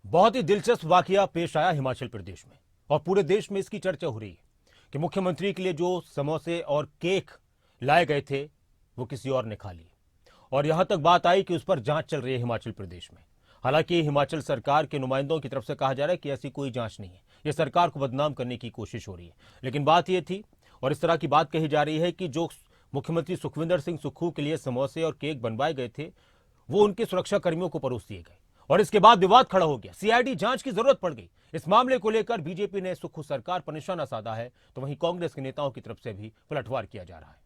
बहुत ही दिलचस्प वाकया पेश आया हिमाचल प्रदेश में और पूरे देश में इसकी चर्चा हो रही है कि मुख्यमंत्री के लिए जो समोसे और केक लाए गए थे वो किसी और ने खा लिए और यहां तक बात आई कि उस पर जांच चल रही है हिमाचल प्रदेश में। हालांकि हिमाचल सरकार के नुमाइंदों की तरफ से कहा जा रहा है कि ऐसी कोई जांच नहीं है, यह सरकार को बदनाम करने की कोशिश हो रही है। लेकिन बात यह थी और इस तरह की बात कही जा रही है कि जो मुख्यमंत्री सुखविंदर सिंह सुक्खू के लिए समोसे और केक बनवाए गए थे वो उनके सुरक्षा कर्मियों को परोस दिए गए और इसके बाद विवाद खड़ा हो गया। सीआईडी जांच की जरूरत पड़ गई। इस मामले को लेकर बीजेपी ने सुक्खू सरकार पर निशाना साधा है, तो वहीं कांग्रेस के नेताओं की तरफ से भी पलटवार किया जा रहा है।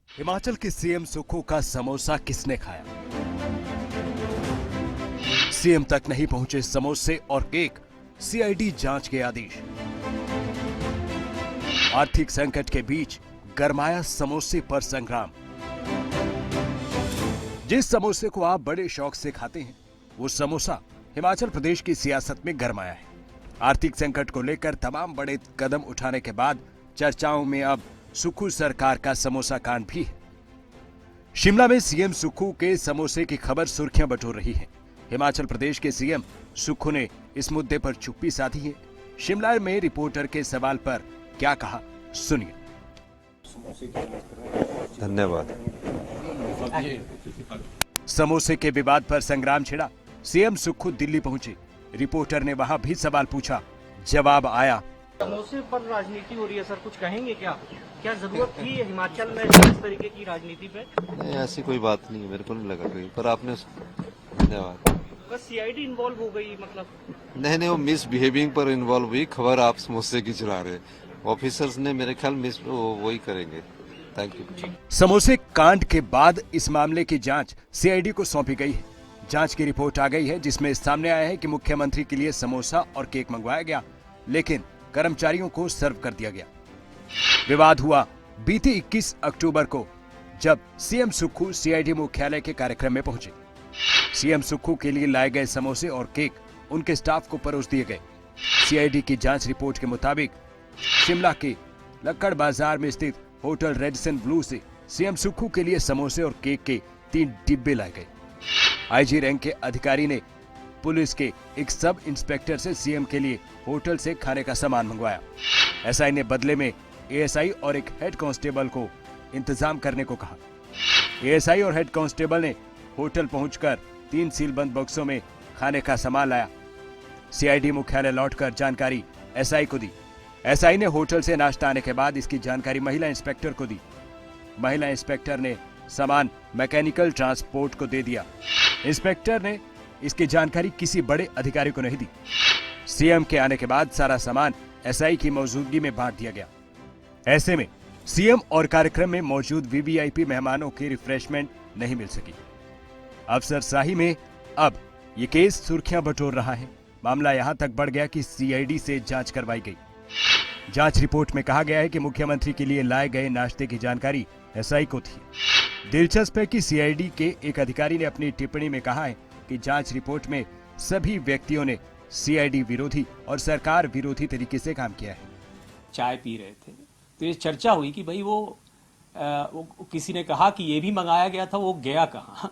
हिमाचल के सीएम सुक्खू का समोसा किसने खाया? सीएम तक नहीं पहुंचे समोसे और केक, सीआईडी जांच के आदेश। आर्थिक संकट के बीच गरमाया समोसे पर संग्राम। जिस समोसे को आप बड़े शौक से खाते हैं वो समोसा हिमाचल प्रदेश की सियासत में गरमाया है। आर्थिक संकट को लेकर तमाम बड़े कदम उठाने के बाद चर्चाओं में अब सुक्खू सरकार का समोसा कांड भी है। शिमला में सीएम सुक्खू के समोसे की खबर सुर्खियां बटोर रही है। हिमाचल प्रदेश के सीएम सुक्खू ने इस मुद्दे पर चुप्पी साधी है। शिमला में रिपोर्टर के सवाल पर क्या कहा, सुनिए। धन्यवाद। समोसे के विवाद पर संग्राम छिड़ा। सीएम सुक्खू दिल्ली पहुंचे। रिपोर्टर ने वहां भी सवाल पूछा, जवाब आया। समोसे पर राजनीति हो रही है सर, कुछ कहेंगे क्या? क्या जरूरत थी हिमाचल में इस तरीके की राजनीति पे? नहीं, ऐसी कोई बात नहीं है, मेरे को नहीं लगा कोई, पर आपने धन्यवाद। बस सीआईडी इन्वॉल्व हो गई मतलब? नहीं, वो मिस बिहेविंग पर इन्वॉल्व हुई। खबर आप समोसे की चला रहे, ऑफिसर्स ने मेरे ख्याल मिस वही करेंगे। Thank you. समोसे कांड के बाद इस मामले की जांच सीआईडी को सौंपी गई है। जांच की रिपोर्ट आ गई है जिसमें सामने आया है कि मुख्यमंत्री के लिए समोसा और केक मंगवाया गया, लेकिन कर्मचारियों को सर्व कर दिया गया। विवाद हुआ बीते 21 अक्टूबर को जब सीएम सुक्खू सीआईडी मुख्यालय के कार्यक्रम में पहुंचे। सीएम सुक्खू के लिए लाए गए समोसे और केक उनके स्टाफ को परोस दिए गए। सीआईडी की जांच रिपोर्ट के मुताबिक शिमला के लक्कड़ बाजार में स्थित होटल रेडिसन ब्लू से सीएम सुक्खू के लिए समोसे और केक के 3 डिब्बे लाए गए। आईजी रैंक के अधिकारी ने पुलिस के एक सब इंस्पेक्टर से सीएम के लिए होटल से खाने का सामान मंगवाया। एसआई ने बदले में एएसआई और एक हेड कांस्टेबल को इंतजाम करने को कहा। एएसआई और हेड कांस्टेबल ने होटल पहुंचकर 3 सीलबंद बक्सों में खाने का सामान लाया। सीआईडी मुख्यालय लौटकर जानकारी एसआई को दी। एसआई ने होटल से नाश्ता आने के बाद इसकी जानकारी महिला इंस्पेक्टर को दी। महिला इंस्पेक्टर ने सामान मैकेनिकल ट्रांसपोर्ट को दे दिया। इंस्पेक्टर ने इसकी जानकारी किसी बड़े अधिकारी को नहीं दी। सीएम के आने के बाद सारा सामान एसआई की मौजूदगी में बांट दिया गया। ऐसे में सीएम और कार्यक्रम में मौजूद वीवीआईपी मेहमानों की रिफ्रेशमेंट नहीं मिल सकी। अफसरशाही में अब ये केस सुर्खियां बटोर रहा है। मामला यहां तक बढ़ गया कि सीआईडी से जांच करवाई गई। जांच रिपोर्ट में कहा गया है कि मुख्यमंत्री के लिए लाए गए नाश्ते की जानकारी एसआई को थी। दिलचस्प है कि सीआईडी के एक अधिकारी ने अपनी टिप्पणी में कहा है कि जांच रिपोर्ट में सभी व्यक्तियों ने सीआईडी विरोधी और सरकार विरोधी तरीके से काम किया है। चाय पी रहे थे तो ये चर्चा हुई कि भाई वो किसी ने कहा कि ये भी मंगाया गया था, वो गया कहाँ?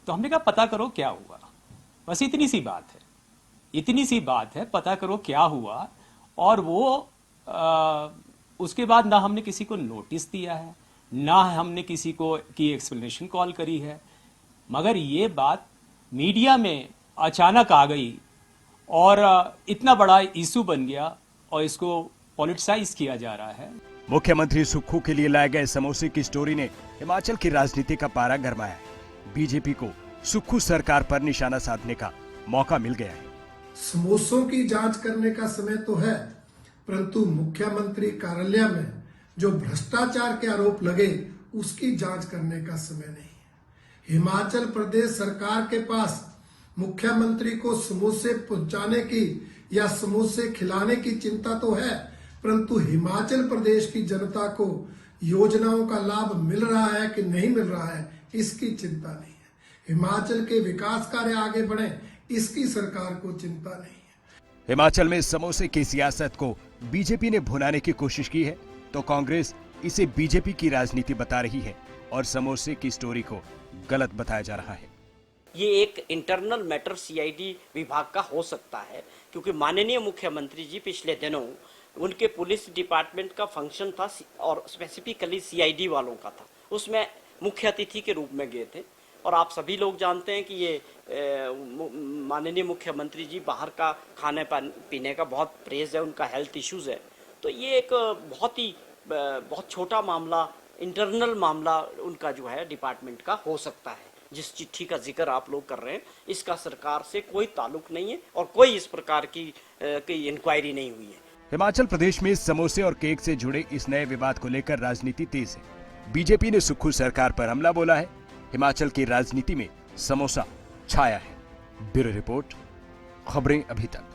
तो हमने कहा पता करो क्या हुआ। बस इतनी सी बात है, इतनी सी बात है, पता करो क्या हुआ। और वो उसके बाद ना हमने किसी को नोटिस दिया है, ना हमने किसी को की एक्सप्लेनेशन कॉल करी है, मगर ये बात मीडिया में अचानक आ गई और इतना बड़ा इशू बन गया और इसको पॉलिटिसाइज किया जा रहा है। मुख्यमंत्री सुक्खू के लिए लाए गए समोसे की स्टोरी ने हिमाचल की राजनीति का पारा गरमाया है। बीजेपी को सुक्खू सरकार पर निशाना साधने का मौका मिल गया है। समोसों की जांच करने का समय तो है, परंतु मुख्यमंत्री कार्यालय में जो भ्रष्टाचार के आरोप लगे उसकी जांच करने का समय नहीं है। हिमाचल प्रदेश सरकार के पास मुख्यमंत्री को समोसे पहुंचाने की या समोसे खिलाने की चिंता तो है, परंतु हिमाचल प्रदेश की जनता को योजनाओं का लाभ मिल रहा है कि नहीं मिल रहा है इसकी चिंता नहीं है। हिमाचल के विकास कार्य आगे बढ़े इसकी सरकार को चिंता नहीं है। हिमाचल में समोसे की सियासत को बीजेपी ने भुनाने की कोशिश की है तो कांग्रेस इसे बीजेपी की राजनीति बता रही है और समोसे की स्टोरी को गलत बताया जा रहा है। ये एक इंटरनल मैटर सीआईडी विभाग का हो सकता है, क्योंकि माननीय मुख्यमंत्री जी पिछले दिनों उनके पुलिस डिपार्टमेंट का फंक्शन था और स्पेसिफिकली सीआईडी वालों का था, उसमें मुख्य अतिथि के रूप में गए थे। और आप सभी लोग जानते हैं कि ये माननीय मुख्यमंत्री जी बाहर का खाने पीने का बहुत प्रेज है, उनका हेल्थ इश्यूज है, तो ये एक बहुत छोटा मामला, इंटरनल मामला उनका जो है डिपार्टमेंट का हो सकता है। जिस चिट्ठी का जिक्र आप लोग कर रहे हैं, इसका सरकार से कोई ताल्लुक नहीं है और कोई इस प्रकार की इंक्वायरी नहीं हुई है। हिमाचल प्रदेश में समोसे और केक से जुड़े इस नए विवाद को लेकर राजनीति तेज है। बीजेपी ने सुक्खू सरकार पर हमला बोला है। हिमाचल की राजनीति में समोसा छाया है। ब्यूरो रिपोर्ट, खबरें अभी तक।